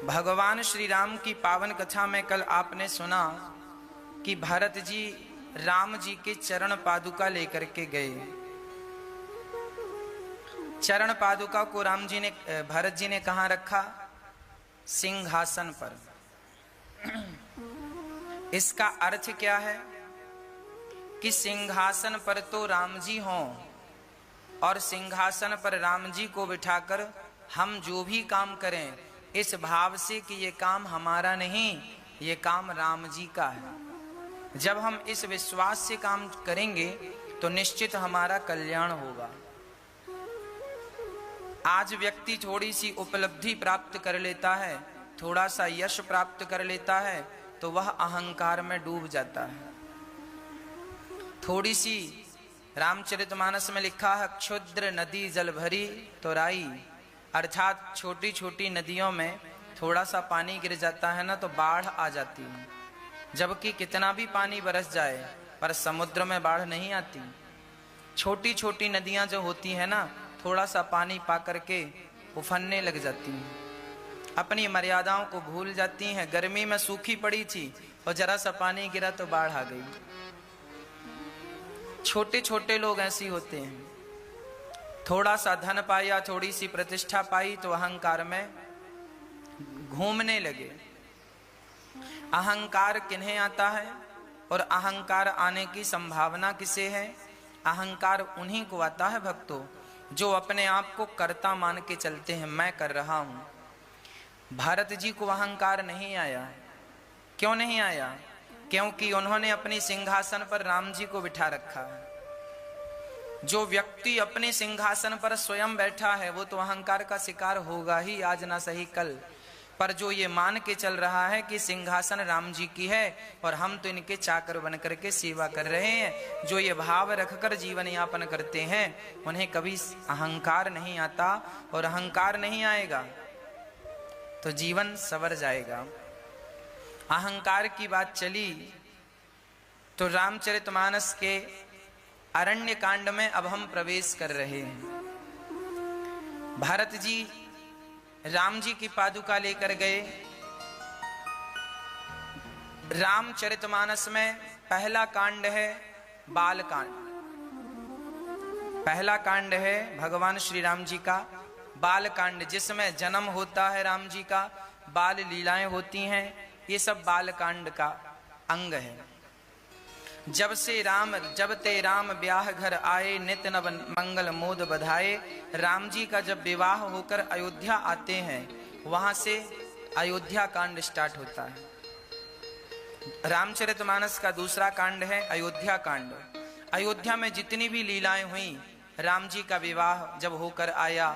भगवान श्री राम की पावन कथा में कल आपने सुना कि भरत जी राम जी के चरण पादुका लेकर के गए। चरण पादुका को भरत जी ने कहां रखा? सिंहासन पर। इसका अर्थ क्या है कि सिंहासन पर तो राम जी हों और सिंहासन पर राम जी को बिठाकर हम जो भी काम करें इस भाव से कि ये काम हमारा नहीं, ये काम राम जी का है। जब हम इस विश्वास से काम करेंगे तो निश्चित हमारा कल्याण होगा। आज व्यक्ति थोड़ी सी उपलब्धि प्राप्त कर लेता है, थोड़ा सा यश प्राप्त कर लेता है तो वह अहंकार में डूब जाता है। थोड़ी सी रामचरितमानस में लिखा है, क्षुद्र नदी जल भरी तो राई, अर्थात छोटी छोटी नदियों में थोड़ा सा पानी गिर जाता है ना तो बाढ़ आ जाती है, जबकि कितना भी पानी बरस जाए पर समुद्र में बाढ़ नहीं आती। छोटी छोटी नदियां जो होती है ना, थोड़ा सा पानी पा करके उफनने लग जाती हैं, अपनी मर्यादाओं को भूल जाती हैं। गर्मी में सूखी पड़ी थी और जरा सा पानी गिरा तो बाढ़ आ गई। छोटे छोटे लोग ऐसे होते हैं, थोड़ा सा धन पाया, थोड़ी सी प्रतिष्ठा पाई तो अहंकार में घूमने लगे। अहंकार किन्हें आता है और अहंकार आने की संभावना किसे है? अहंकार उन्हीं को आता है भक्तों, जो अपने आप को कर्ता मान के चलते हैं, मैं कर रहा हूं। भरत जी को अहंकार नहीं आया। क्यों नहीं आया? क्योंकि उन्होंने अपनी सिंहासन पर राम जी को बिठा रखा है। जो व्यक्ति अपने सिंहासन पर स्वयं बैठा है वो तो अहंकार का शिकार होगा ही, आज ना सही कल। पर जो ये मान के चल रहा है कि सिंहासन राम जी की है और हम तो इनके चाकर बन करके सेवा कर रहे हैं, जो ये भाव रखकर जीवन यापन करते हैं, उन्हें कभी अहंकार नहीं आता। और अहंकार नहीं आएगा तो जीवन संवर जाएगा। अहंकार की बात चली तो रामचरितमानस के अरण्य कांड में अब हम प्रवेश कर रहे हैं। भरत जी राम जी की पादुका लेकर गए। रामचरितमानस में पहला कांड है बाल कांड। पहला कांड है भगवान श्री राम जी का बाल कांड, जिसमें जन्म होता है राम जी का, बाल लीलाएं होती हैं। ये सब बाल कांड का अंग है। जब ते राम ब्याह घर आए, नित नव मंगल मोद बधाए। राम जी का जब विवाह होकर अयोध्या आते हैं, वहां से अयोध्या कांड स्टार्ट होता है। रामचरितमानस का दूसरा कांड है अयोध्या कांड। अयोध्या में जितनी भी लीलाएं हुई, राम जी का विवाह जब होकर आया,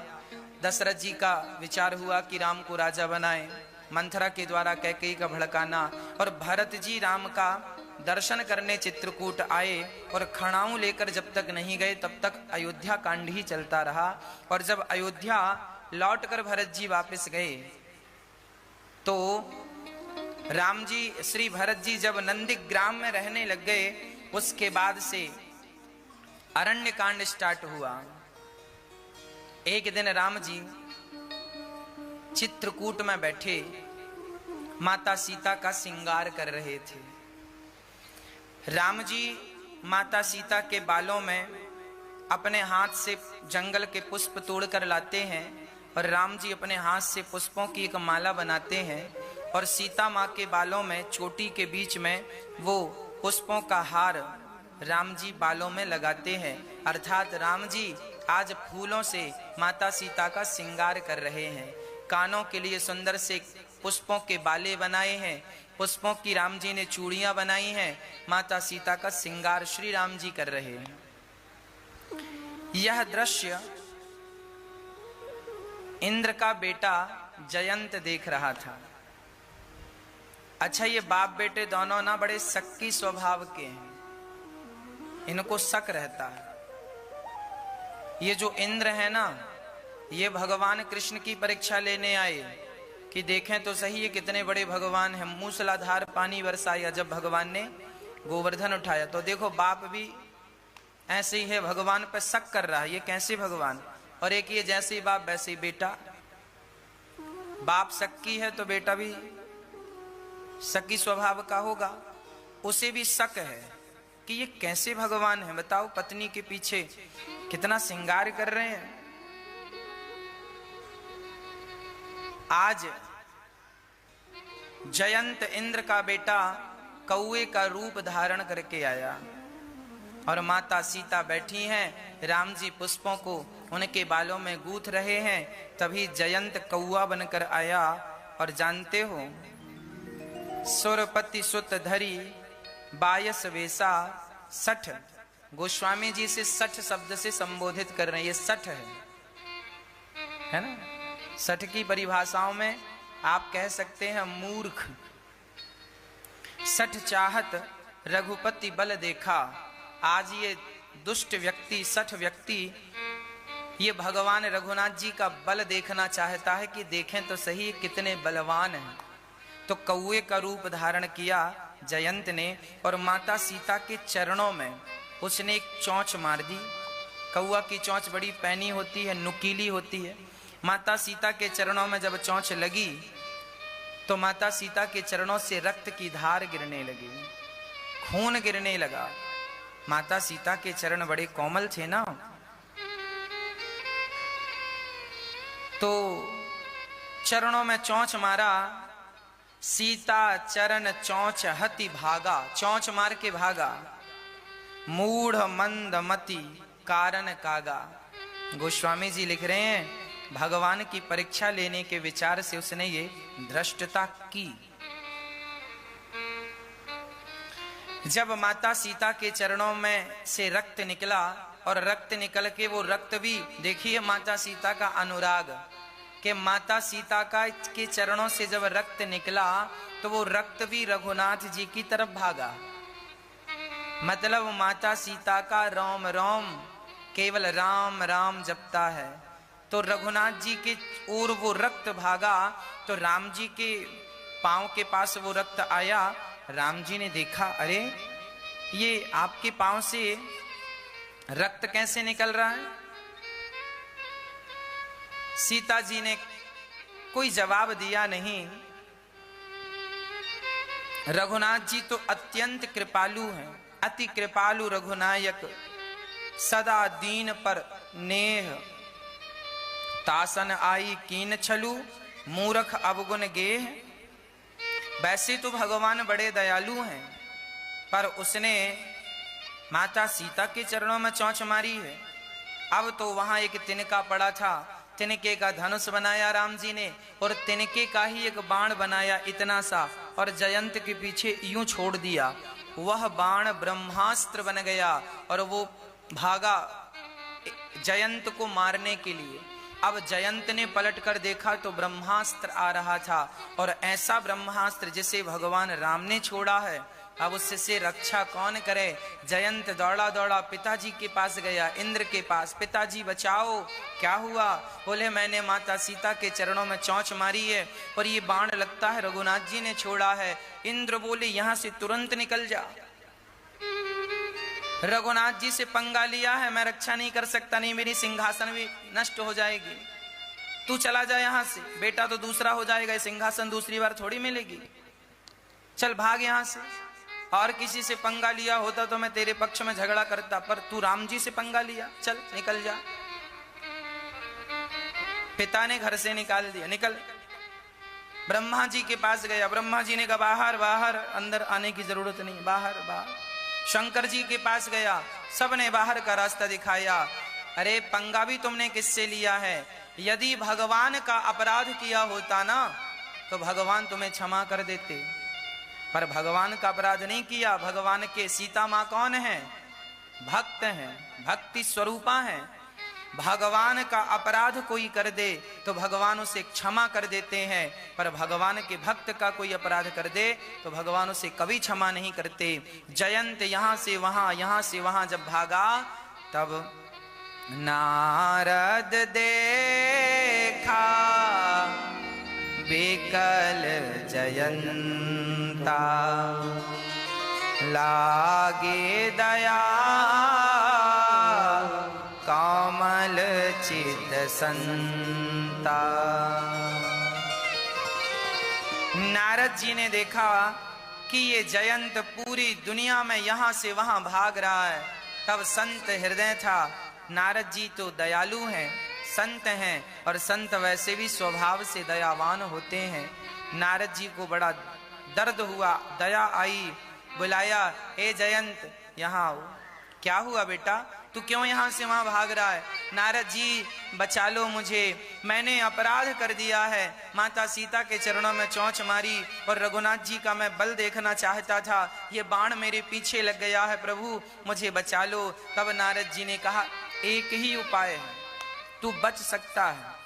दशरथ जी का विचार हुआ कि राम को राजा बनाए, मंथरा के द्वारा कैकेयी का भड़काना, और भरत जी राम का दर्शन करने चित्रकूट आए और खड़ाऊं लेकर जब तक नहीं गए तब तक अयोध्या कांड ही चलता रहा। और जब अयोध्या लौटकर भरत जी वापस गए तो राम जी श्री भरत जी जब नंदीग्राम में रहने लग गए, उसके बाद से अरण्य कांड स्टार्ट हुआ। एक दिन राम जी चित्रकूट में बैठे माता सीता का श्रृंगार कर रहे थे। राम जी माता सीता के बालों में अपने हाथ से जंगल के पुष्प तोड़कर लाते हैं और राम जी अपने हाथ से पुष्पों की एक माला बनाते हैं और सीता माँ के बालों में चोटी के बीच में वो पुष्पों का हार राम जी बालों में लगाते हैं। अर्थात राम जी आज फूलों से माता सीता का श्रृंगार कर रहे हैं। कानों के लिए सुंदर से पुष्पों के बाले बनाए हैं, पुष्पों की राम जी ने चूड़ियां बनाई हैं, माता सीता का श्रृंगार श्री राम जी कर रहे हैं। यह दृश्य इंद्र का बेटा जयंत देख रहा था। अच्छा, ये बाप बेटे दोनों ना बड़े शक्की स्वभाव के हैं, इनको शक रहता है। ये जो इंद्र है ना, ये भगवान कृष्ण की परीक्षा लेने आए कि देखें तो सही ये कितने बड़े भगवान हैं। मूसलाधार पानी बरसाया जब भगवान ने गोवर्धन उठाया, तो देखो बाप भी ऐसे ही है, भगवान पर शक कर रहा है, ये कैसे भगवान। और एक ये जैसे ही बाप वैसे ही बेटा। बाप शक्की है तो बेटा भी शक्की स्वभाव का होगा। उसे भी शक है कि ये कैसे भगवान है, बताओ पत्नी के पीछे कितना श्रृंगार कर रहे हैं। आज जयंत इंद्र का बेटा कौए का रूप धारण करके आया और माता सीता बैठी हैं, राम जी पुष्पों को उनके बालों में गूंथ रहे हैं। तभी जयंत कौआ बनकर आया। और जानते हो, सुरपति सुत धरी बायस वेसा सठ, गोस्वामी जी से सठ शब्द से संबोधित कर रहे हैं। ये सठ है ना। सठ की परिभाषाओं में आप कह सकते हैं मूर्ख। सठ चाहत रघुपति बल देखा। आज ये दुष्ट व्यक्ति, सठ व्यक्ति, ये भगवान रघुनाथ जी का बल देखना चाहता है कि देखें तो सही कितने बलवान हैं। तो कौए का रूप धारण किया जयंत ने और माता सीता के चरणों में उसने एक चोंच मार दी। कौआ की चोंच बड़ी पैनी होती है, नुकीली होती है। माता सीता के चरणों में जब चोंच लगी तो माता सीता के चरणों से रक्त की धार गिरने लगी, खून गिरने लगा। माता सीता के चरण बड़े कोमल थे ना, तो चरणों में चोंच मारा। सीता चरण चोंच हति भागा, चोंच मार के भागा। मूढ़ मंद मति कारण कागा। गोस्वामी जी लिख रहे हैं भगवान की परीक्षा लेने के विचार से उसने ये धृष्टता की। जब माता सीता के चरणों में से रक्त निकला और रक्त निकल के वो रक्त भी, देखिए माता सीता का अनुराग, कि माता सीता का के चरणों से जब रक्त निकला तो वो रक्त भी रघुनाथ जी की तरफ भागा। मतलब माता सीता का रोम रोम केवल राम राम जपता है, तो रघुनाथ जी के ओर वो रक्त भागा। तो राम जी के पांव के पास वो रक्त आया। राम जी ने देखा, अरे ये आपके पांव से रक्त कैसे निकल रहा है। सीता जी ने कोई जवाब दिया नहीं। रघुनाथ जी तो अत्यंत कृपालु हैं, अति कृपालु रघुनायक, सदा दीन पर नेह, तासन आई कीन छलू, मूरख अवगुण गेह। वैसे तो भगवान बड़े दयालु हैं, पर उसने माता सीता के चरणों में चोंच मारी है। अब तो वहां एक तिनका पड़ा था, तिनके का धनुष बनाया राम जी ने और तिनके का ही एक बाण बनाया इतना सा और जयंत के पीछे यूं छोड़ दिया। वह बाण ब्रह्मास्त्र बन गया और वो भागा जयंत को मारने के लिए। अब जयंत ने पलट कर देखा तो ब्रह्मास्त्र आ रहा था और ऐसा ब्रह्मास्त्र जिसे भगवान राम ने छोड़ा है। अब उससे रक्षा कौन करे। जयंत दौड़ा दौड़ा पिताजी के पास गया, इंद्र के पास। पिताजी बचाओ, क्या हुआ। बोले मैंने माता सीता के चरणों में चोंच मारी है और ये बाण लगता है रघुनाथ जी ने छोड़ा है। इंद्र बोले यहां से तुरंत निकल जा, रघुनाथ जी से पंगा लिया है, मैं रक्षा नहीं कर सकता, नहीं मेरी सिंहासन भी नष्ट हो जाएगी, तू चला जा यहां से। बेटा तो दूसरा हो जाएगा, सिंहासन दूसरी बार थोड़ी मिलेगी, चल भाग यहां से। और किसी से पंगा लिया होता तो मैं तेरे पक्ष में झगड़ा करता, पर तू राम जी से पंगा लिया, चल निकल जा। पिता ने घर से निकाल दिया, निकल। ब्रह्मा जी के पास गया, ब्रह्मा जी ने कहा बाहर बाहर, अंदर आने की जरूरत नहीं, बाहर बाहर। शंकर जी के पास गया, सबने बाहर का रास्ता दिखाया। अरे पंगा भी तुमने किससे लिया है। यदि भगवान का अपराध किया होता ना तो भगवान तुम्हें क्षमा कर देते, पर भगवान का अपराध नहीं किया। भगवान के सीता माँ कौन है, भक्त हैं, भक्ति स्वरूपा हैं। भगवान का अपराध कोई कर दे तो भगवान उसे क्षमा कर देते हैं, पर भगवान के भक्त का कोई अपराध कर दे तो भगवान उसे कभी क्षमा नहीं करते। जयंत यहाँ से वहां, यहाँ से वहां जब भागा तब नारद देखा विकल जयंता, लागे दया कमल चित संता। नारद जी ने देखा कि ये जयंत पूरी दुनिया में यहाँ से वहाँ भाग रहा है। तब संत हृदय था। नारद जी तो दयालु हैं, संत हैं, और संत वैसे भी स्वभाव से दयावान होते हैं। नारद जी को बड़ा दर्द हुआ, दया आई, बुलाया, ए जयंत यहाँ आओ। क्या हुआ बेटा, तू क्यों यहाँ से वहाँ भाग रहा है? नारद जी बचा लो मुझे, मैंने अपराध कर दिया है। माता सीता के चरणों में चोंच मारी और रघुनाथ जी का मैं बल देखना चाहता था, ये बाण मेरे पीछे लग गया है, प्रभु मुझे बचा लो। तब नारद जी ने कहा एक ही उपाय है, तू बच सकता है।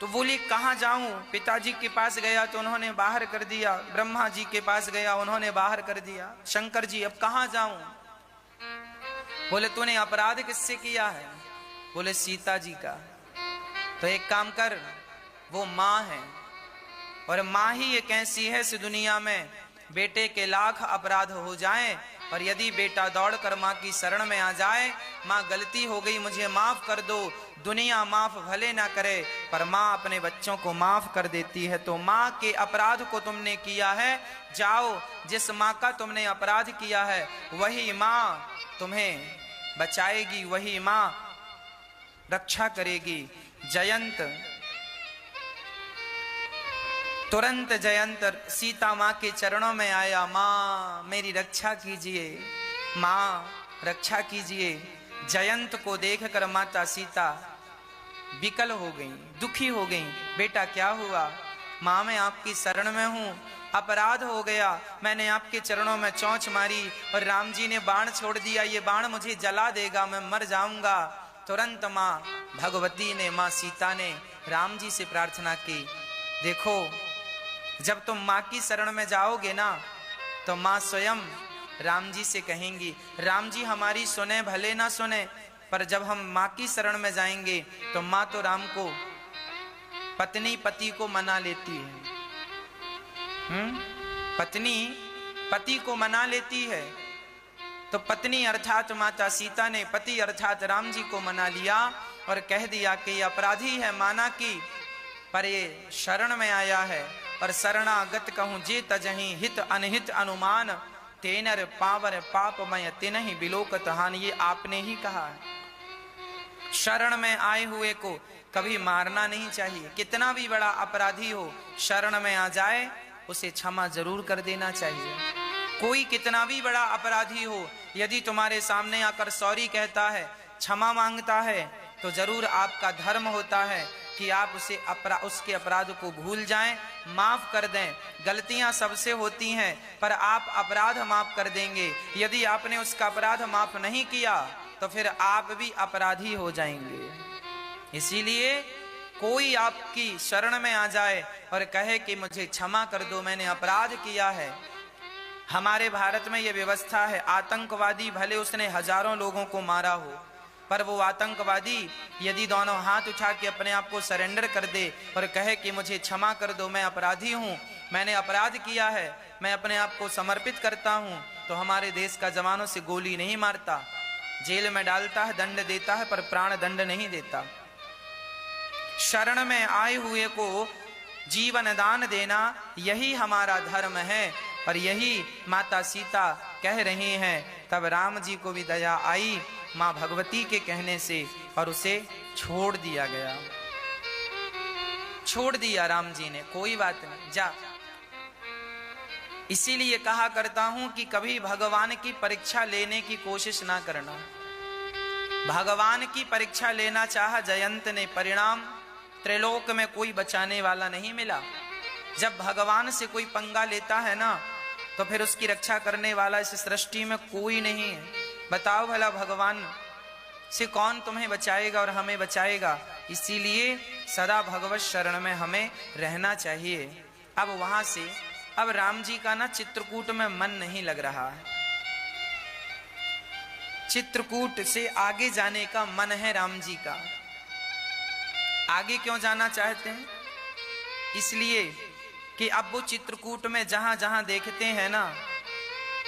तो बोली कहाँ जाऊं? पिताजी के पास गया तो उन्होंने बाहर कर दिया, ब्रह्मा जी के पास गया उन्होंने बाहर कर दिया, शंकर जी अब कहाँ जाऊं? बोले तूने अपराध किससे किया है? बोले सीता जी का। तो एक काम कर, वो माँ है और माँ ही एक ऐसी है इस दुनिया में, बेटे के लाख अपराध हो जाएं और यदि बेटा दौड़कर माँ की शरण में आ जाए, माँ गलती हो गई मुझे माफ कर दो, दुनिया माफ भले ना करे पर माँ अपने बच्चों को माफ कर देती है। तो माँ के अपराध को तुमने किया है, जाओ जिस माँ का तुमने अपराध किया है वही माँ तुम्हें बचाएगी, वही माँ रक्षा करेगी। जयंत तुरंत जयंत सीता माँ के चरणों में आया, माँ मेरी रक्षा कीजिए, माँ रक्षा कीजिए। जयंत को देखकर माता सीता विकल हो गई, दुखी हो गई। बेटा क्या हुआ? माँ मैं आपकी शरण में हूँ, अपराध हो गया, मैंने आपके चरणों में चोंच मारी और राम जी ने बाण छोड़ दिया, ये बाण मुझे जला देगा, मैं मर जाऊंगा। तुरंत माँ भगवती ने, माँ सीता ने राम जी से प्रार्थना की, देखो जब तुम माँ की शरण में जाओगे ना तो माँ स्वयं राम जी से कहेंगी, राम जी हमारी सुने भले ना सुने, पर जब हम माँ की शरण में जाएंगे तो माँ तो राम को, पत्नी पति को मना लेती है, पत्नी पति को मना लेती है। तो पत्नी अर्थात माता सीता ने पति अर्थात राम जी को मना लिया और कह दिया कि ये अपराधी है, माना की, पर ये शरण में आया है और शरणागत कहूं जे तजहि हित अनहित अनुमान, तेनर पावर पापमय तिनहि बिलोकत हान। ये आपने ही कहा है, शरण में आए हुए को कभी मारना नहीं चाहिए, कितना भी बड़ा अपराधी हो शरण में आ जाए उसे क्षमा जरूर कर देना चाहिए। कोई कितना भी बड़ा अपराधी हो, यदि तुम्हारे सामने आकर सॉरी कहता है, क्षमा मांगता है, तो जरूर आपका धर्म होता है कि आप उसके अपराध को भूल जाएं, माफ कर दें। गलतियां सबसे होती हैं पर आप अपराध माफ कर देंगे। यदि आपने उसका अपराध माफ नहीं किया तो फिर आप भी अपराधी हो जाएंगे। इसीलिए कोई आपकी शरण में आ जाए और कहे कि मुझे क्षमा कर दो, मैंने अपराध किया है। हमारे भारत में यह व्यवस्था है, आतंकवादी भले उसने हजारों लोगों को मारा हो, पर वो आतंकवादी यदि दोनों हाथ उठा के अपने आप को सरेंडर कर दे और कहे कि मुझे क्षमा कर दो, मैं अपराधी हूँ, मैंने अपराध किया है, मैं अपने आप को समर्पित करता हूँ, तो हमारे देश का जवानों से गोली नहीं मारता, जेल में डालता है, दंड देता है, पर प्राण दंड नहीं देता। शरण में आए हुए को जीवन दान देना यही हमारा धर्म है और यही माता सीता कह रही हैं। तब राम जी को भी दया आई माँ भगवती के कहने से और उसे छोड़ दिया गया, छोड़ दिया राम जी ने, कोई बात नहीं, जा। इसीलिए कहा करता हूं कि कभी भगवान की परीक्षा लेने की कोशिश ना करना। भगवान की परीक्षा लेना चाहा जयंत ने, परिणाम त्रिलोक में कोई बचाने वाला नहीं मिला। जब भगवान से कोई पंगा लेता है ना तो फिर उसकी रक्षा करने वाला इस सृष्टि में कोई नहीं है। बताओ भला भगवान से कौन तुम्हें बचाएगा और हमें बचाएगा। इसीलिए सदा भगवत शरण में हमें रहना चाहिए। अब वहां से अब राम जी का ना चित्रकूट में मन नहीं लग रहा है, चित्रकूट से आगे जाने का मन है राम जी का। आगे क्यों जाना चाहते हैं? इसलिए कि अब वो चित्रकूट में जहां जहां देखते हैं ना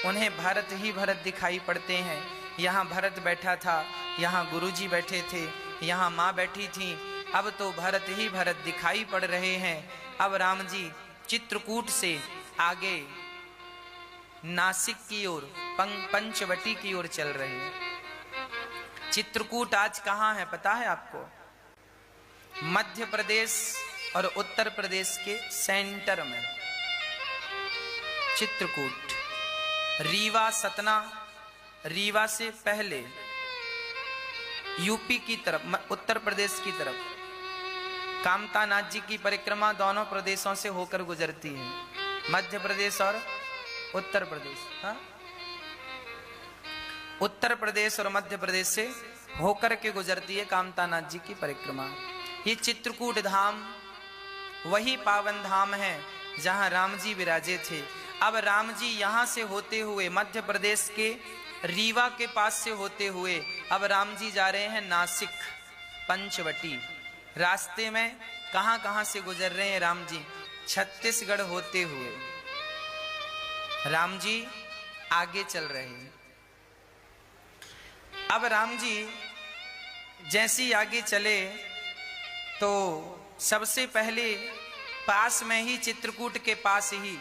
उन्हें भरत ही भरत दिखाई पड़ते हैं। यहाँ भरत बैठा था, यहाँ गुरुजी बैठे थे, यहाँ माँ बैठी थी, अब तो भरत ही भरत दिखाई पड़ रहे हैं। अब राम जी चित्रकूट से आगे नासिक की ओर, पंचवटी की ओर चल रहे हैं। चित्रकूट आज कहाँ है पता है आपको? मध्य प्रदेश और उत्तर प्रदेश के सेंटर में चित्रकूट। रीवा, सतना, रीवा से पहले यूपी की तरफ, उत्तर प्रदेश की तरफ कामतानाथ जी की परिक्रमा दोनों प्रदेशों से होकर गुजरती है, मध्य प्रदेश और उत्तर प्रदेश। हाँ? उत्तर प्रदेश और मध्य प्रदेश से होकर के गुजरती है कामतानाथ जी की परिक्रमा। ये चित्रकूट धाम वही पावन धाम है जहां राम जी विराजे थे। अब राम जी यहां से होते हुए मध्य प्रदेश के रीवा के पास से होते हुए अब राम जी जा रहे हैं नासिक, पंचवटी। रास्ते में कहां कहां से गुजर रहे हैं राम जी? छत्तीसगढ़ होते हुए राम जी आगे चल रहे हैं। अब राम जी जैसे ही आगे चले तो सबसे पहले पास में ही, चित्रकूट के पास ही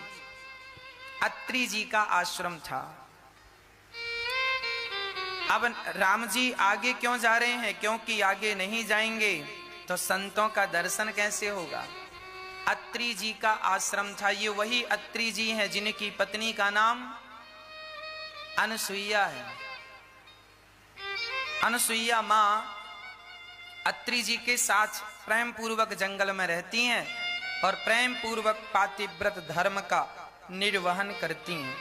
अत्रि जी का आश्रम था। अब राम जी आगे क्यों जा रहे हैं? क्योंकि आगे नहीं जाएंगे तो संतों का दर्शन कैसे होगा। अत्रि जी का आश्रम था। ये वही अत्रि जी हैं जिनकी पत्नी का नाम अनसुईया है। अनसुईया मां अत्रि जी के साथ प्रेम पूर्वक जंगल में रहती हैं और प्रेम पूर्वक पातिव्रत धर्म का निर्वहन करती हैं।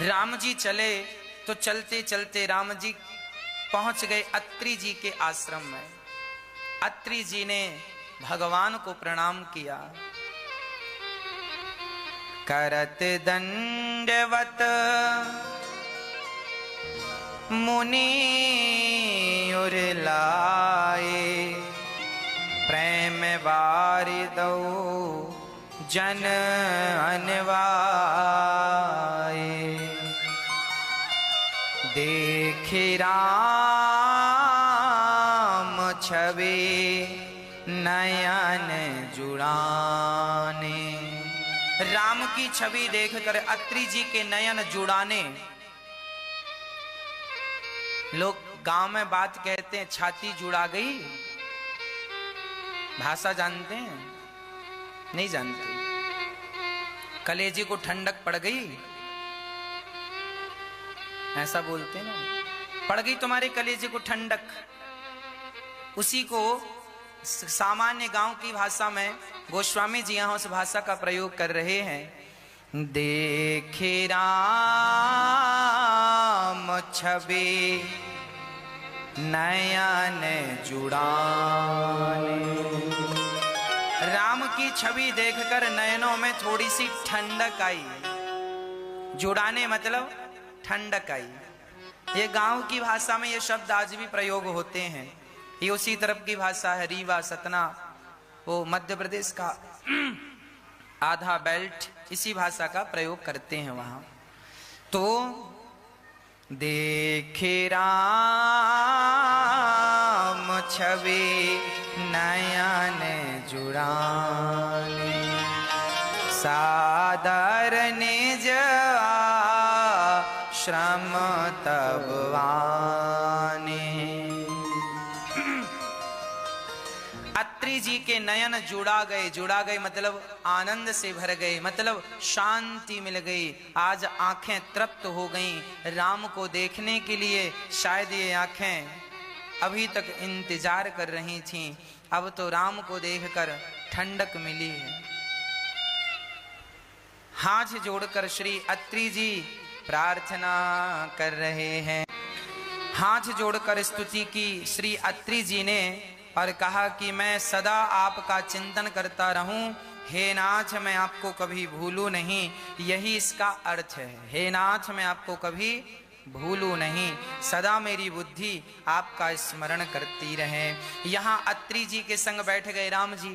राम जी चले तो चलते चलते राम जी पहुंच गए अत्रि जी के आश्रम में। अत्रि जी ने भगवान को प्रणाम किया। करत दंडवत मुनि उरलाए, प्रेम वारिदौ जन अनवाए। देखे राम छवि नयन जुड़ाने। राम की छवि देखकर अत्रि जी के नयन जुड़ाने। लोग गांव में बात कहते हैं, छाती जुड़ा गई। भाषा जानते हैं? नहीं जानते। कलेजे को ठंडक पड़ गई, ऐसा बोलते हैं ना। पड़ गई तुम्हारे कलेजे को ठंडक। उसी को सामान्य गांव की भाषा में गोस्वामी जी यहां उस भाषा का प्रयोग कर रहे हैं। देखे राम छवि नयन जुड़ाने। राम की छवि देखकर नयनों में थोड़ी सी ठंडक आई। जुड़ाने मतलब ठंडक आई। ये गांव की भाषा में ये शब्द आज भी प्रयोग होते हैं। ये उसी तरफ की भाषा है। रीवा, सतना, वो मध्य प्रदेश का आधा बेल्ट इसी भाषा का प्रयोग करते हैं वहां। तो देखे राम छवि नयन जुड़ाने, सादर निज आश्रम तब आने। अत्रि जी के नयन जुड़ा गए मतलब आनंद से भर गए, मतलब शांति मिल गई। आज आंखें तृप्त हो गईं राम को देखने के लिए। शायद ये आंखें अभी तक इंतजार कर रही थीं, अब तो राम को देखकर ठंडक मिली है। हाथ जोड़कर श्री अत्रि जी प्रार्थना कर रहे हैं। हाथ जोड़कर स्तुति की श्री अत्रि जी ने और कहा कि मैं सदा आपका चिंतन करता रहूं। हे नाथ, मैं आपको कभी भूलूं नहीं। यही इसका अर्थ है। हे नाथ, मैं आपको कभी भूलूं नहीं, सदा मेरी बुद्धि आपका स्मरण करती रहे। यहाँ अत्रि जी के संग बैठ गए राम जी,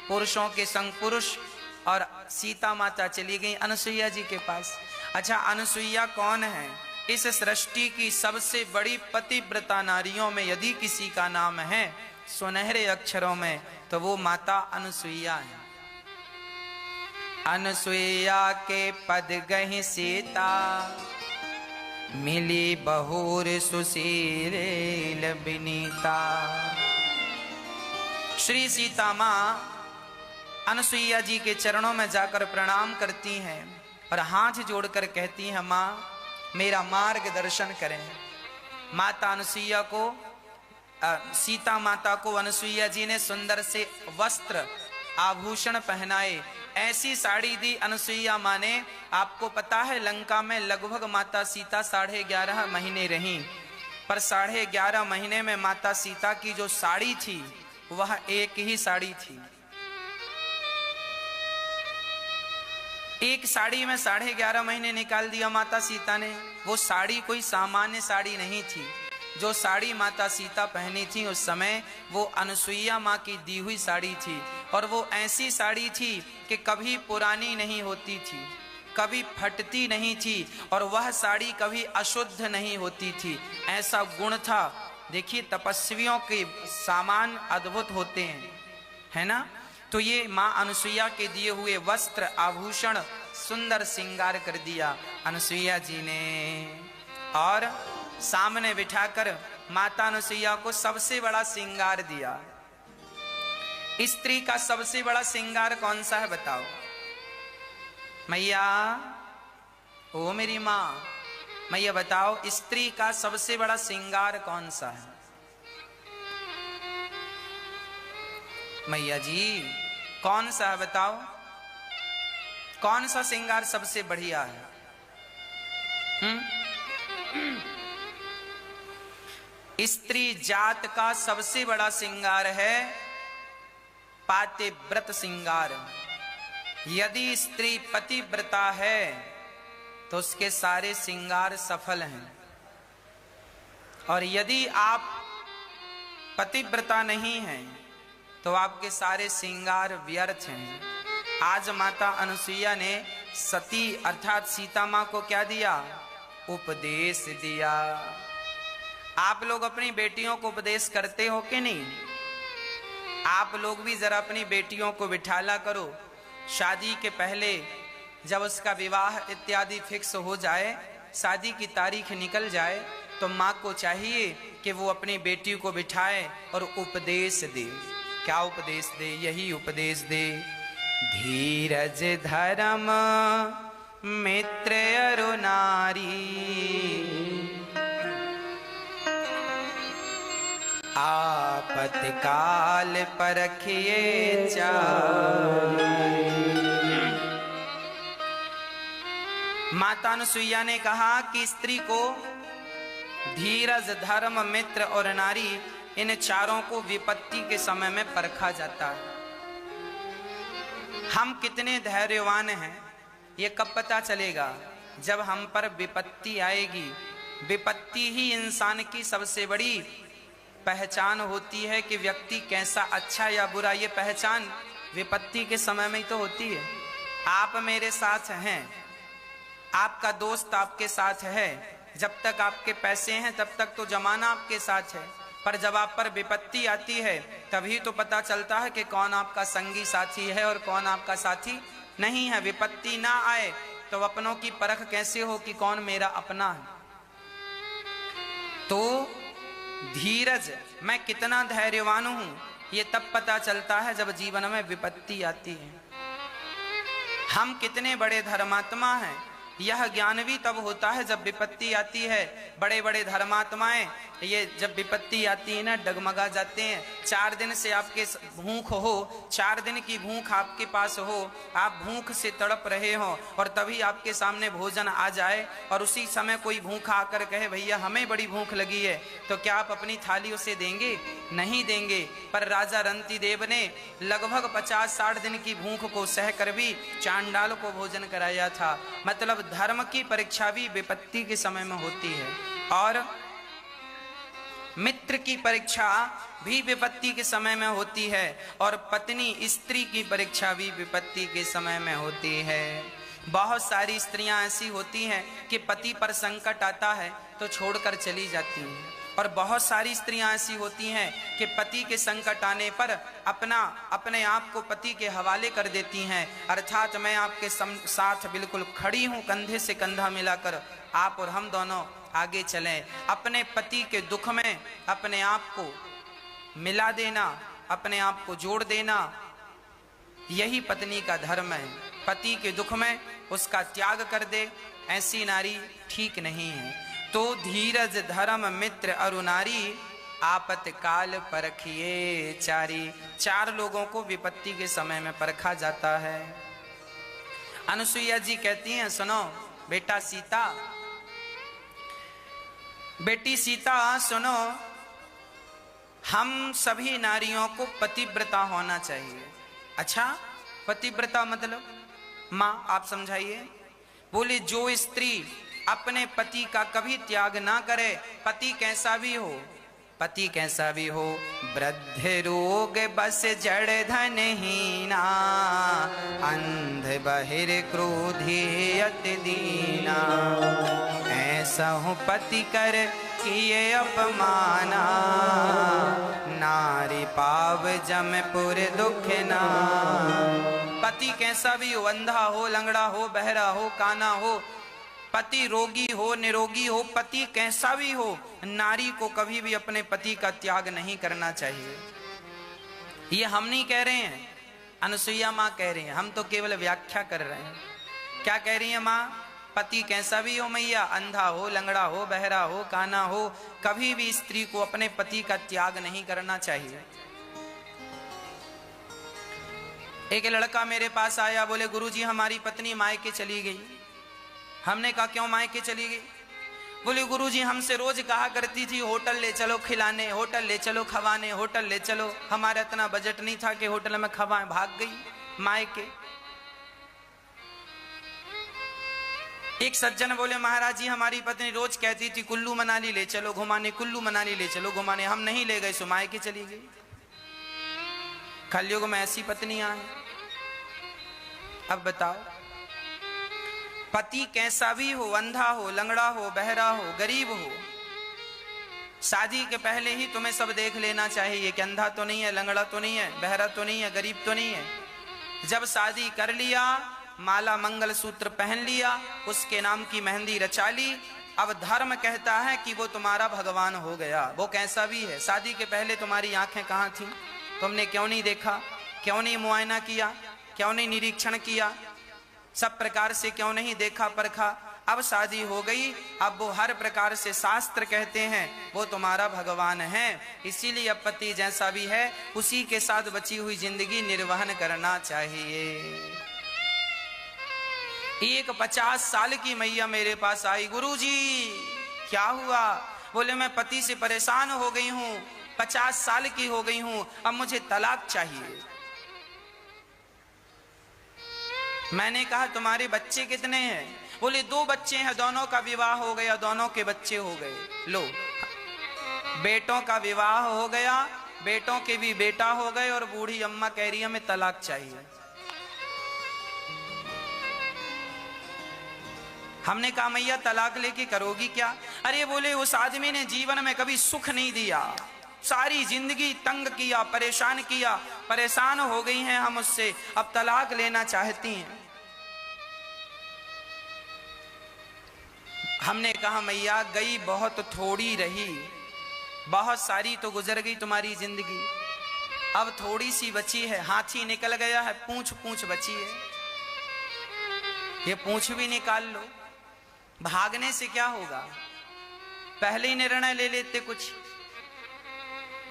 पुरुषों के संग पुरुष, और सीता माता चली गई अनसुईया जी के पास। अच्छा, अनसुईया कौन है? इस सृष्टि की सबसे बड़ी पतिव्रता नारियों में यदि किसी का नाम है सुनहरे अक्षरों में तो वो माता अनसुईया है। अनसुईया के पद गहि सीता, मिली बहुर सुशील विनीता। श्री सीता माँ अनसुईया जी के चरणों में जाकर प्रणाम करती हैं और हाथ जोड़कर कहती हैं, माँ मेरा मार्गदर्शन करें। माता अनसुईया को सीता माता को अनसुईया जी ने सुंदर से वस्त्र आभूषण पहनाए, ऐसी साड़ी दी अनसुईया माँ ने। आपको पता है लंका में लगभग माता सीता 11.5 महीने रहीं, पर 11.5 महीने में माता सीता की जो साड़ी थी वह एक ही साड़ी थी। एक साड़ी में 11.5 महीने निकाल दिया माता सीता ने। वो साड़ी कोई सामान्य साड़ी नहीं थी। जो साड़ी माता सीता पहनी थी उस समय वो अनसुईया माँ की दी हुई साड़ी थी, और वो ऐसी साड़ी थी कि कभी पुरानी नहीं होती थी, कभी फटती नहीं थी, और वह साड़ी कभी अशुद्ध नहीं होती थी। ऐसा गुण था। देखिए तपस्वियों के सामान अद्भुत होते हैं, है ना। तो ये माँ अनसुईया के दिए हुए वस्त्र आभूषण सुंदर श्रृंगार कर दिया अनसुईया जी ने, और सामने बिठाकर माता अनसुईया को सबसे बड़ा श्रृंगार दिया। स्त्री का सबसे बड़ा श्रृंगार कौन सा है बताओ मैया? ओ मेरी माँ, मैया बताओ स्त्री का सबसे बड़ा श्रृंगार कौन सा है? मैया जी कौन सा है बताओ? कौन सा श्रृंगार सबसे बढ़िया है? स्त्री जात का सबसे बड़ा श्रृंगार है पातिव्रत श्रृंगार। यदि स्त्री पतिव्रता है तो उसके सारे श्रृंगार सफल हैं, और यदि आप पतिव्रता नहीं हैं तो आपके सारे श्रृंगार व्यर्थ हैं। आज माता अनसुईया ने सती अर्थात सीता माँ को क्या दिया? उपदेश दिया। आप लोग अपनी बेटियों को उपदेश करते हो कि नहीं? आप लोग भी जरा अपनी बेटियों को बिठाला करो। शादी के पहले जब उसका विवाह इत्यादि फिक्स हो जाए, शादी की तारीख निकल जाए, तो माँ को चाहिए कि वो अपनी बेटी को बिठाए और उपदेश दे। क्या उपदेश दे? यही उपदेश दे, धीरज धर्म मित्र अरु नारी, आपत्ति काल परखिए चार। माता अनसुईया ने कहा कि स्त्री को धीरज, धर्म, मित्र और नारी, इन चारों को विपत्ति के समय में परखा जाता है। हम कितने धैर्यवान हैं ये कब पता चलेगा? जब हम पर विपत्ति आएगी। विपत्ति ही इंसान की सबसे बड़ी पहचान होती है कि व्यक्ति कैसा अच्छा या बुरा। ये पहचान विपत्ति के समय में ही तो होती है। आप मेरे साथ हैं, आपका दोस्त आपके साथ है, जब तक आपके पैसे हैं तब तक तो जमाना आपके साथ है, पर जब आप पर विपत्ति आती है तभी तो पता चलता है कि कौन आपका संगी साथी है और कौन आपका साथी नहीं है। विपत्ति ना आए तो अपनों की परख कैसे हो कि कौन मेरा अपना है? तो धीरज, मैं कितना धैर्यवान हूं, ये तब पता चलता है जब जीवन में विपत्ति आती है। हम कितने बड़े धर्मात्मा हैं, यह ज्ञान भी तब होता है जब विपत्ति आती है। बड़े बड़े धर्मात्माएं ये जब विपत्ति आती है ना, डगमगा जाते हैं। 4 दिन से आपके भूख हो, 4 दिन की भूख आपके पास हो, आप भूख से तड़प रहे हो, और तभी आपके सामने भोजन आ जाए और उसी समय कोई भूखा आकर कहे भैया हमें बड़ी भूख लगी है, तो क्या आप अपनी थाली उसे देंगे? नहीं देंगे। पर राजा रंतिदेव ने लगभग 50-60 दिन की भूख को सहकर भी चांडाल को भोजन कराया था। मतलब धर्म की परीक्षा भी विपत्ति के समय में होती है, और मित्र की परीक्षा भी विपत्ति के समय में होती है, और पत्नी स्त्री की परीक्षा भी विपत्ति के समय में होती है। बहुत सारी स्त्रियां ऐसी होती हैं कि पति पर संकट आता है तो छोड़कर चली जाती हैं, और बहुत सारी स्त्रियां ऐसी होती हैं कि पति के संकट आने पर अपने आप को पति के हवाले कर देती हैं, अर्थात मैं आपके साथ बिल्कुल खड़ी हूं, कंधे से कंधा मिलाकर आप और हम दोनों आगे चलें। अपने पति के दुख में अपने आप को मिला देना, अपने आप को जोड़ देना, यही पत्नी का धर्म है। पति के दुख में उसका त्याग कर दे, ऐसी नारी ठीक नहीं है। तो धीरज धर्म मित्र अरु नारी, आपत्काल परखिए चारी। चार लोगों को विपत्ति के समय में परखा जाता है। अनुसुईया जी कहती हैं, सुनो बेटी सीता सुनो, हम सभी नारियों को पतिव्रता होना चाहिए। अच्छा, पतिव्रता मतलब माँ आप समझाइए। बोले जो स्त्री अपने पति का कभी त्याग ना करे, पति कैसा भी हो, वृद्ध रोग बस जड़ धनहीना, अंध बहिर क्रोधी अति दीना, ऐसा हूँ पति कर किए अपमाना, नारी पाव जमपुर दुख ना। पति कैसा भी हो, अंधा हो, लंगड़ा हो, बहरा हो, काना हो, पति रोगी हो, निरोगी हो, पति कैसा भी हो, नारी को कभी भी अपने पति का त्याग नहीं करना चाहिए। ये हम नहीं कह रहे हैं, अनुसुईया माँ कह रही हैं, हम तो केवल व्याख्या कर रहे हैं। क्या कह रही है माँ? पति कैसा भी हो मैया, अंधा हो, लंगड़ा हो, बहरा हो, काना हो, कभी भी स्त्री को अपने पति का त्याग नहीं करना चाहिए। एक लड़का मेरे पास आया, बोले गुरुजी हमारी पत्नी मायके चली गई। हमने कहा क्यों मायके चली गई? बोले गुरुजी हमसे रोज कहा करती थी होटल ले चलो खिलाने, होटल ले चलो खवाने, होटल ले चलो। हमारा इतना बजट नहीं था कि होटल में खवाएं, भाग गई मायके। एक सज्जन बोले महाराज जी हमारी पत्नी रोज कहती थी कुल्लू मनाली ले चलो घुमाने, कुल्लू मनाली ले चलो घुमाने, हम नहीं ले गए, सो मायके चली गई। कलयुग में ऐसी पत्नियां हैं। अब बताओ, पति कैसा भी हो, अंधा हो, लंगड़ा हो, बहरा हो, गरीब हो, शादी के पहले ही तुम्हें सब देख लेना चाहिए कि अंधा तो नहीं है, लंगड़ा तो नहीं है, बहरा तो नहीं है, गरीब तो नहीं है। जब शादी कर लिया, माला मंगल सूत्र पहन लिया, उसके नाम की मेहंदी रचा ली, अब धर्म कहता है कि वो तुम्हारा भगवान हो गया। वो कैसा भी है, शादी के पहले तुम्हारी आंखें कहाँ थी? तुमने क्यों नहीं देखा, क्यों नहीं मुआयना किया, क्यों नहीं निरीक्षण किया, सब प्रकार से क्यों नहीं देखा परखा? अब शादी हो गई, अब वो हर प्रकार से शास्त्र कहते हैं वो तुम्हारा भगवान है। इसीलिए अब पति जैसा भी है उसी के साथ बची हुई जिंदगी निर्वहन करना चाहिए। एक 50 साल की मैया मेरे पास आई, गुरुजी क्या हुआ? बोले मैं पति से परेशान हो गई हूं, 50 साल की हो गई हूं, अब मुझे तलाक चाहिए। मैंने कहा तुम्हारे बच्चे कितने हैं? बोले 2 बच्चे हैं, दोनों का विवाह हो गया, दोनों के बच्चे हो गए। लो, बेटों का विवाह हो गया, बेटों के भी बेटा हो गए, और बूढ़ी अम्मा कह रही है हमें तलाक चाहिए। हमने कहा मैया तलाक लेके करोगी क्या? अरे बोले उस आदमी ने जीवन में कभी सुख नहीं दिया, सारी जिंदगी तंग किया, परेशान किया, परेशान हो गई हैं हम उससे, अब तलाक लेना चाहती हैं। हमने कहा मैया गई बहुत थोड़ी रही, बहुत सारी तो गुजर गई तुम्हारी जिंदगी, अब थोड़ी सी बची है। हाथी निकल गया है, पूंछ पूंछ बची है, ये पूंछ भी निकाल लो। भागने से क्या होगा, पहले ही निर्णय ले लेते कुछ।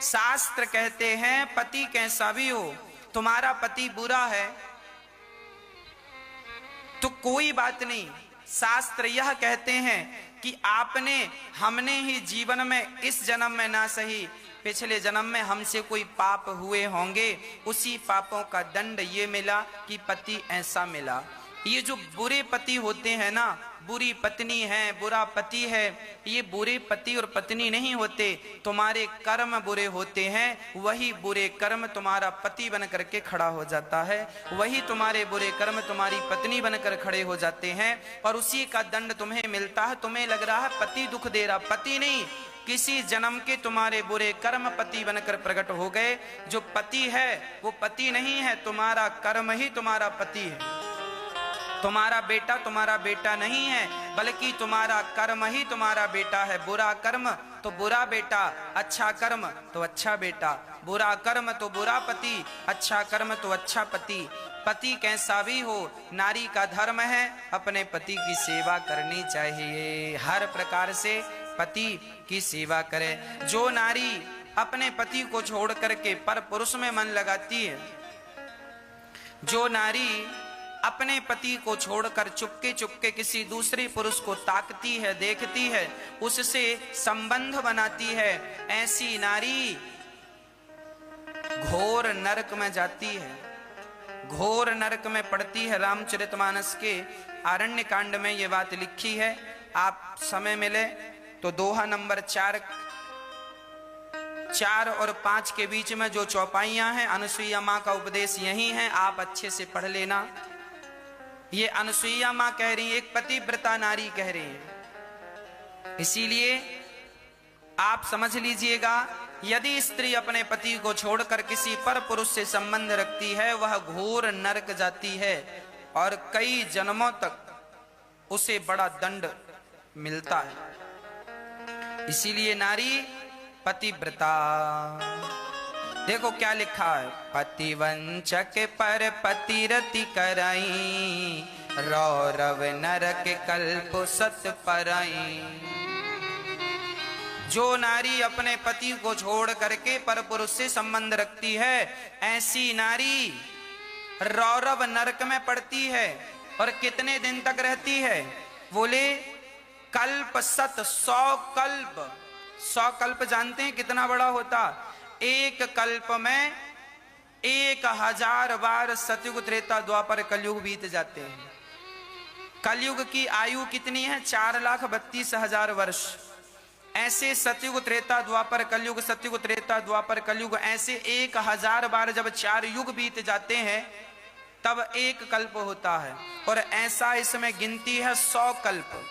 शास्त्र कहते हैं पति कैसा भी हो, तुम्हारा पति बुरा है तो कोई बात नहीं, शास्त्र यह कहते हैं कि हमने ही जीवन में इस जन्म में ना सही, पिछले जन्म में हमसे कोई पाप हुए होंगे, उसी पापों का दंड ये मिला कि पति ऐसा मिला। ये जो बुरे पति होते हैं ना, बुरी पत्नी है, बुरा पति है, ये बुरे पति और पत्नी नहीं होते, तुम्हारे कर्म बुरे होते हैं। वही बुरे कर्म तुम्हारा पति बन करके खड़ा हो जाता है, वही तुम्हारे बुरे कर्म तुम्हारी पत्नी बनकर खड़े हो जाते हैं, और उसी का दंड तुम्हें मिलता है। तुम्हें लग रहा है पति दुख दे रहा, पति नहीं, किसी जन्म के तुम्हारे बुरे कर्म पति बनकर प्रकट हो गए। जो पति है वो पति नहीं है, तुम्हारा कर्म ही तुम्हारा पति है। तुम्हारा बेटा नहीं है, बल्कि तुम्हारा कर्म ही तुम्हारा बेटा है। बुरा कर्म तो बुरा बेटा, अच्छा कर्म तो अच्छा बेटा। बुरा कर्म तो बुरा पति, अच्छा कर्म तो अच्छा पति। पति कैसा भी हो, नारी का धर्म है अपने पति की सेवा करनी चाहिए। हर प्रकार से पति की सेवा करे। जो नारी अपने पति को छोड़ करके पर पुरुष में मन लगाती है, जो नारी अपने पति को छोड़कर चुपके चुपके किसी दूसरे पुरुष को ताकती है, देखती है, उससे संबंध बनाती है, ऐसी नारी घोर नरक में जाती है, घोर नरक में पड़ती है। रामचरितमानस के आरण्य कांड में ये बात लिखी है। आप समय मिले तो दोहा नंबर 4 और 5 के बीच में जो चौपाइयां हैं, अनुसुईया माँ का उपदेश यही है, आप अच्छे से पढ़ लेना। ये अनुसुईया माँ कह रही है, एक पतिव्रता नारी कह रही है। इसीलिए आप समझ लीजिएगा, यदि स्त्री अपने पति को छोड़कर किसी पर पुरुष से संबंध रखती है, वह घोर नरक जाती है और कई जन्मों तक उसे बड़ा दंड मिलता है। इसीलिए नारी पतिव्रता। देखो क्या लिखा है, पतिवंचक पर पतिरति कराई, रौरव नरक कल्प सत पराई। जो नारी अपने पति को छोड़ करके पर पुरुष से संबंध रखती है, ऐसी नारी रौरव नरक में पड़ती है। और कितने दिन तक रहती है? बोले कल्प सत, 100 कल्प। 100 कल्प जानते हैं कितना बड़ा होता? एक कल्प में 1000 बार सतयुग त्रेता द्वापर कलयुग बीत जाते हैं। कलयुग की आयु कितनी है? 4,32,000 वर्ष। ऐसे सतयुग त्रेता द्वापर कलयुग, सतयुग त्रेता द्वापर कलयुग, ऐसे 1000 बार जब 4 युग बीत जाते हैं तब एक कल्प होता है। और ऐसा इसमें गिनती है 100 कल्प।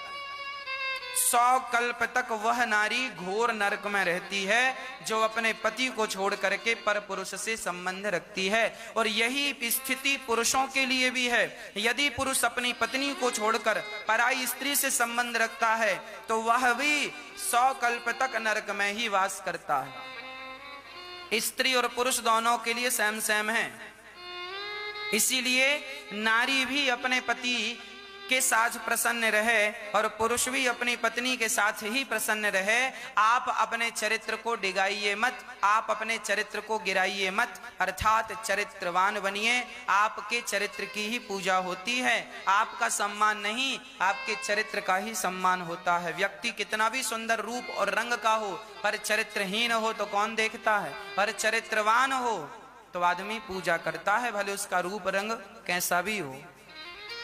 100 कल्प तक वह नारी घोर नरक में रहती है जो अपने पति को छोड़ करके पर पुरुष से संबंध रखती है। और यही स्थिति पुरुषों के लिए भी है। यदि पुरुष अपनी पत्नी को छोड़कर पराई स्त्री से संबंध रखता है तो वह भी 100 कल्प तक नरक में ही वास करता है। स्त्री और पुरुष दोनों के लिए सेम सेम है। इसीलिए नारी भी अपने पति के साथ प्रसन्न रहे और पुरुष भी अपनी पत्नी के साथ ही प्रसन्न रहे। आप अपने चरित्र को डिगाइए मत, आप अपने चरित्र को गिराइए मत, अर्थात चरित्रवान बनिए। आपके चरित्र की ही पूजा होती है, आपका सम्मान नहीं, आपके चरित्र का ही सम्मान होता है। व्यक्ति कितना भी सुंदर रूप और रंग का हो, पर चरित्रहीन हो तो कौन देखता है? पर चरित्रवान हो तो आदमी पूजा करता है, भले उसका रूप रंग कैसा भी हो।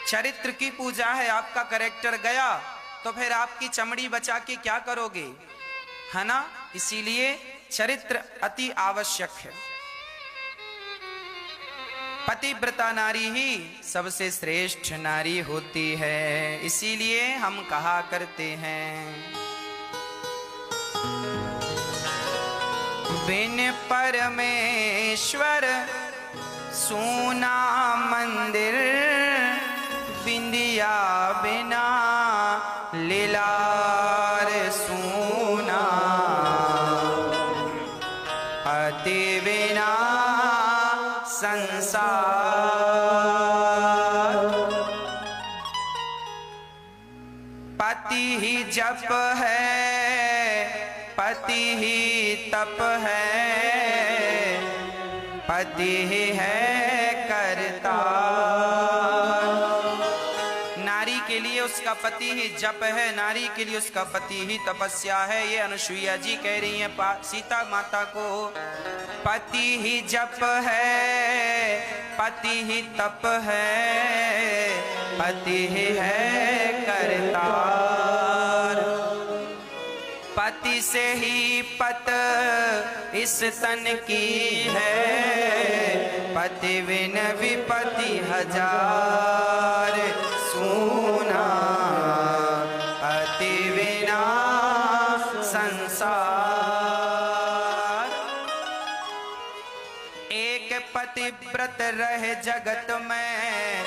चरित्र की पूजा है। आपका कैरेक्टर गया तो फिर आपकी चमड़ी बचा के क्या करोगे, है ना? इसीलिए चरित्र अति आवश्यक है। पतिव्रता नारी ही सबसे श्रेष्ठ नारी होती है। इसीलिए हम कहा करते हैं, बिन परमेश्वर सूना मंदिर, बिंदिया बिना लीलार सूना, पति बिना संसार। पति ही जप है, पति ही तप है, पति ही है करता। नारी के लिए उसका पति ही जप है, नारी के लिए उसका पति ही तपस्या है। ये अनुसुईया जी कह रही हैं सीता माता को, पति ही जप है, पति ही तप है, पति ही है करतार। पति से ही पत इस तन की है, पति बिन विपति हजार। सुना पति बिना संसार। एक पतिव्रत रहे जगत में,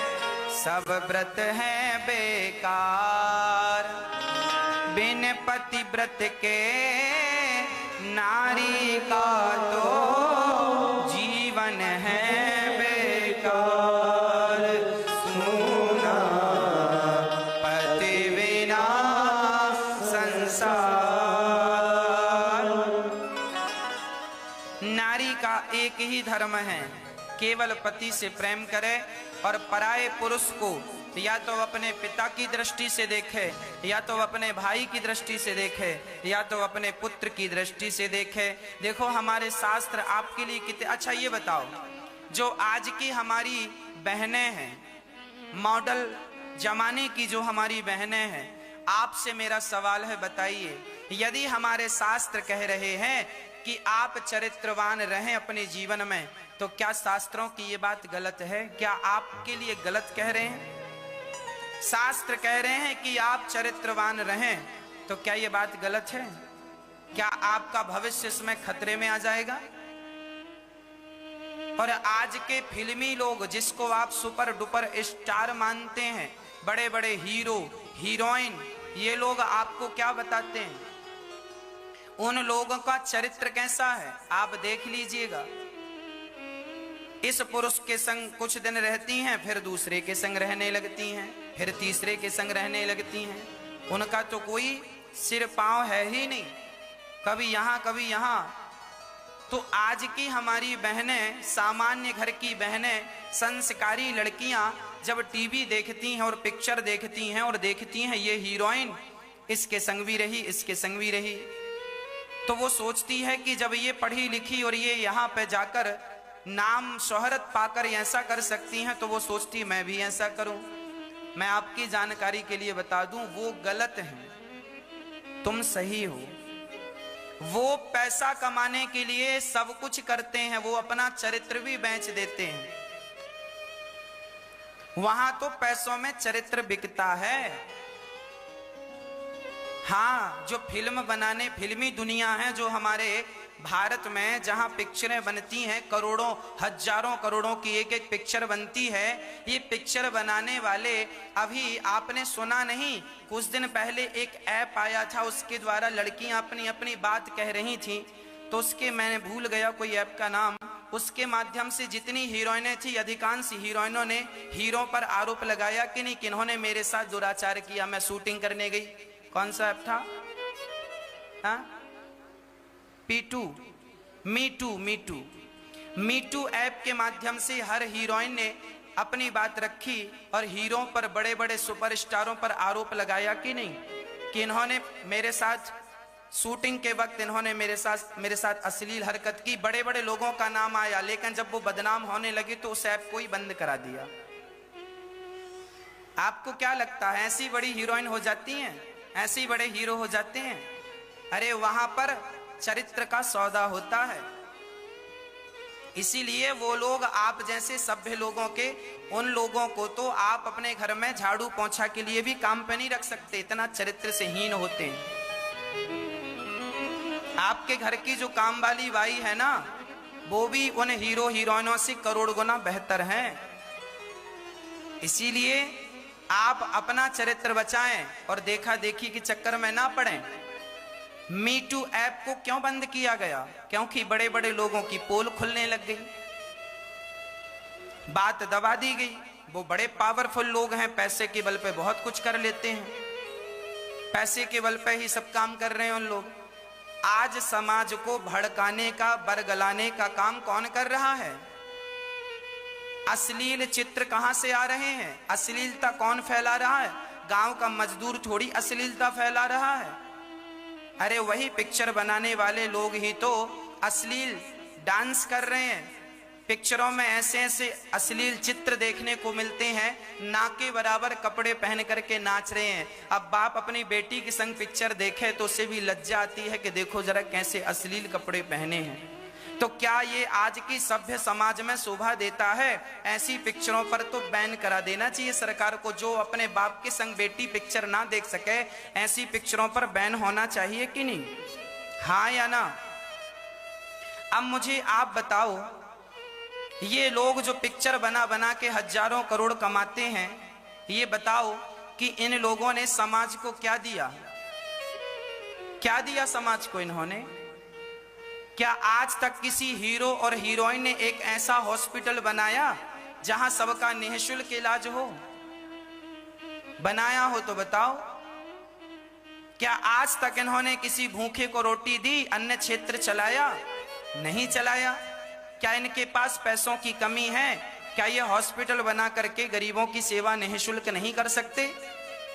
सब व्रत हैं बेकार। बिन पतिव्रत के नारी का तो जीवन है बेकार। सुना पति बिना संसार। नारी का एक ही धर्म है, केवल पति से प्रेम करे और पराये पुरुष को या तो अपने पिता की दृष्टि से देखे, या तो अपने भाई की दृष्टि से देखे, या तो अपने पुत्र की दृष्टि से देखे। देखो हमारे शास्त्र आपके लिए कितने। अच्छा ये बताओ, जो आज की हमारी बहनें हैं, मॉडल जमाने की जो हमारी बहनें हैं, आपसे मेरा सवाल है, बताइए यदि हमारे शास्त्र कह रहे हैं कि आप चरित्रवान रहें अपने जीवन में, तो क्या शास्त्रों की ये बात गलत है? क्या आपके लिए गलत कह रहे हैं? शास्त्र कह रहे हैं कि आप चरित्रवान रहें, तो क्या ये बात गलत है? क्या आपका भविष्य इसमें खतरे में आ जाएगा? और आज के फिल्मी लोग, जिसको आप सुपर डुपर स्टार मानते हैं, बड़े बड़े हीरो हीरोइन, ये लोग आपको क्या बताते हैं? उन लोगों का चरित्र कैसा है आप देख लीजिएगा। इस पुरुष के संग कुछ दिन रहती हैं, फिर दूसरे के संग रहने लगती हैं, फिर तीसरे के संग रहने लगती हैं। उनका तो कोई सिर पांव है ही नहीं, कभी यहाँ कभी यहाँ। तो आज की हमारी बहनें, सामान्य घर की बहनें, संस्कारी लड़कियां जब टीवी देखती हैं और पिक्चर देखती हैं और देखती हैं ये हीरोइन इसके संग भी रही, इसके संग भी रही, तो वो सोचती है कि जब ये पढ़ी लिखी और ये यहाँ पे जाकर नाम शोहरत पाकर ऐसा कर सकती हैं, तो वो सोचती मैं भी ऐसा करूं। मैं आपकी जानकारी के लिए बता दूं, वो गलत है, तुम सही हो। वो पैसा कमाने के लिए सब कुछ करते हैं, वो अपना चरित्र भी बेच देते हैं। वहां तो पैसों में चरित्र बिकता है। हाँ, जो फिल्म बनाने, फिल्मी दुनिया है जो हमारे भारत में, जहां पिक्चरें बनती हैं, करोड़ों हजारों करोड़ों की एक एक पिक्चर बनती है, ये पिक्चर बनाने वाले, अभी आपने सुना नहीं, कुछ दिन पहले एक ऐप आया था, उसके द्वारा लड़कियां अपनी अपनी बात कह रही थी, तो उसके मैंने भूल गया कोई ऐप का नाम। उसके माध्यम से जितनी हीरोइनें थी, अधिकांश हीरोइनों ने हीरो पर आरोप लगाया कि नहीं, किन्होंने मेरे साथ दुराचार किया, मैं शूटिंग करने गई। कौन सा ऐप था? हाँ, मीटू ऐप के माध्यम से हर हीरोइन ने अपनी बात रखी और हीरो पर, बड़े बड़े सुपरस्टारों पर आरोप लगाया कि नहीं, कि इन्होंने मेरे साथ शूटिंग के वक्त इन्होंने मेरे साथ अश्लील हरकत की। बड़े बड़े लोगों का नाम आया, लेकिन जब वो बदनाम होने लगी तो उस ऐप को ही बंद करा दिया। आपको क्या लगता है ऐसी बड़ी हीरोइन हो जाती हैं, ऐसे बड़े हीरो हो जाते हैं? अरे वहां पर चरित्र का सौदा होता है। इसीलिए वो लोग, आप जैसे सभ्य लोगों के, उन लोगों को तो आप अपने घर में झाड़ू पोंछा के लिए भी काम पे नहीं रख सकते, इतना चरित्र से हीन होते हैं। आपके घर की जो काम वाली बाई है ना, वो भी उन हीरो हीरोइनों से करोड़ गुना बेहतर हैं। इसीलिए आप अपना चरित्र बचाएं और देखा देखी के चक्कर में ना पड़ें। मीटू ऐप को क्यों बंद किया गया? क्योंकि बड़े बड़े लोगों की पोल खुलने लग गई, बात दबा दी गई। वो बड़े पावरफुल लोग हैं, पैसे के बल पे बहुत कुछ कर लेते हैं, पैसे के बल पे ही सब काम कर रहे हैं उन लोग। आज समाज को भड़काने का, बरगलाने का काम कौन कर रहा है? अश्लील चित्र कहां से आ रहे हैं? अश्लीलता कौन फैला रहा है? गांव का मजदूर थोड़ी अश्लीलता फैला रहा है। अरे वही पिक्चर बनाने वाले लोग ही तो अश्लील डांस कर रहे हैं, पिक्चरों में ऐसे ऐसे अश्लील चित्र देखने को मिलते हैं, ना के बराबर कपड़े पहन करके नाच रहे हैं। अब बाप अपनी बेटी के संग पिक्चर देखे तो उसे भी लज्जा आती है कि देखो जरा कैसे अश्लील कपड़े पहने हैं। तो क्या ये आज की सभ्य समाज में शोभा देता है? ऐसी पिक्चरों पर तो बैन करा देना चाहिए सरकार को। जो अपने बाप के संग बेटी पिक्चर ना देख सके, ऐसी पिक्चरों पर बैन होना चाहिए कि नहीं? हाँ या ना? अब मुझे आप बताओ, ये लोग जो पिक्चर बना बना के हजारों करोड़ कमाते हैं, ये बताओ कि इन लोगों ने समाज को क्या दिया? क्या दिया समाज को इन्होंने? क्या आज तक किसी हीरो और हीरोइन ने एक ऐसा हॉस्पिटल बनाया जहां सबका निःशुल्क इलाज हो? बनाया हो तो बताओ। क्या आज तक इन्होंने किसी भूखे को रोटी दी, अन्न क्षेत्र चलाया? नहीं चलाया। क्या इनके पास पैसों की कमी है? क्या ये हॉस्पिटल बना करके गरीबों की सेवा निःशुल्क नहीं कर सकते?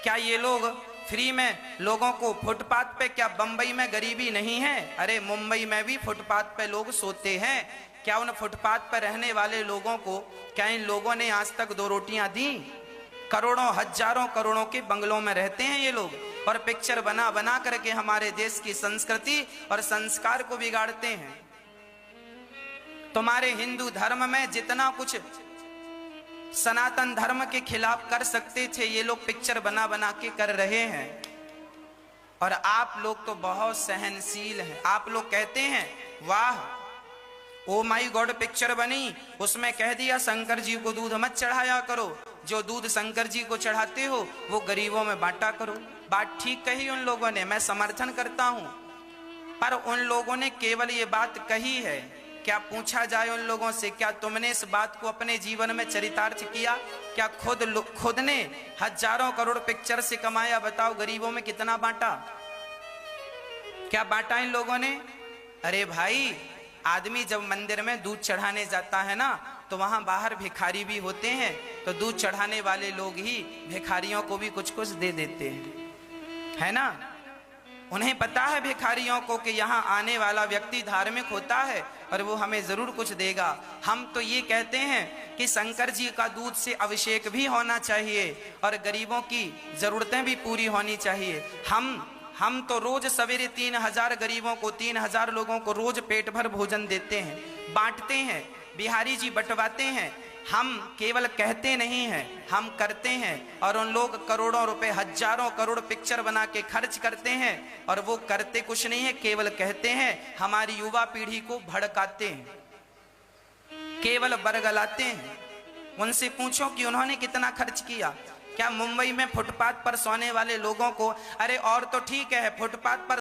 क्या ये लोग फ्री में लोगों को फुटपाथ पे, क्या बंबई में गरीबी नहीं है? अरे मुंबई में भी फुटपाथ पे लोग सोते हैं। क्या उन फुटपाथ पर रहने वाले लोगों को, क्या इन लोगों ने आज तक 2 रोटियां दी? करोड़ों हजारों करोड़ों के बंगलों में रहते हैं ये लोग और पिक्चर बना बना करके हमारे देश की संस्कृति और संस्कार को बिगाड़ते हैं। तुम्हारे हिंदू धर्म में जितना कुछ सनातन धर्म के खिलाफ कर सकते थे, ये लोग पिक्चर बना बना के कर रहे हैं। और आप लोग तो बहुत सहनशील हैं। आप लोग कहते हैं वाह, ओ माई गॉड, पिक्चर बनी, उसमें कह दिया शंकर जी को दूध मत चढ़ाया करो, जो दूध शंकर जी को चढ़ाते हो वो गरीबों में बांटा करो। बात ठीक कही उन लोगों ने, मैं समर्थन करता हूं, पर उन लोगों ने केवल ये बात कही है। क्या पूछा जाए उन लोगों से, क्या तुमने इस बात को अपने जीवन में चरितार्थ किया? क्या खुद ने हजारों करोड़ पिक्चर से कमाया? बताओ गरीबों में कितना बांटा? क्या बांटा इन लोगों ने? अरे भाई, आदमी जब मंदिर में दूध चढ़ाने जाता है ना, तो वहां बाहर भिखारी भी होते हैं, तो दूध चढ़ाने वाले लोग ही भिखारियों को भी कुछ कुछ दे देते हैं, है ना? उन्हें पता है भिखारियों को कि यहाँ आने वाला व्यक्ति धार्मिक होता है और वो हमें जरूर कुछ देगा। हम तो ये कहते हैं कि शंकर जी का दूध से अभिषेक भी होना चाहिए और गरीबों की जरूरतें भी पूरी होनी चाहिए। हम तो रोज सवेरे 3000 गरीबों को, 3000 लोगों को रोज पेट भर भोजन देते हैं, बांटते हैं, बिहारी जी बंटवाते हैं। हम केवल कहते नहीं हैं, हम करते हैं। और उन लोग करोड़ों रुपए, हजारों करोड़ पिक्चर बना के खर्च करते हैं और वो करते कुछ नहीं है, केवल कहते हैं, हमारी युवा पीढ़ी को भड़काते हैं, केवल बरगलाते हैं। उनसे पूछो कि उन्होंने कितना खर्च किया। क्या मुंबई में फुटपाथ पर सोने वाले लोगों को, अरे और तो ठीक है, फुटपाथ पर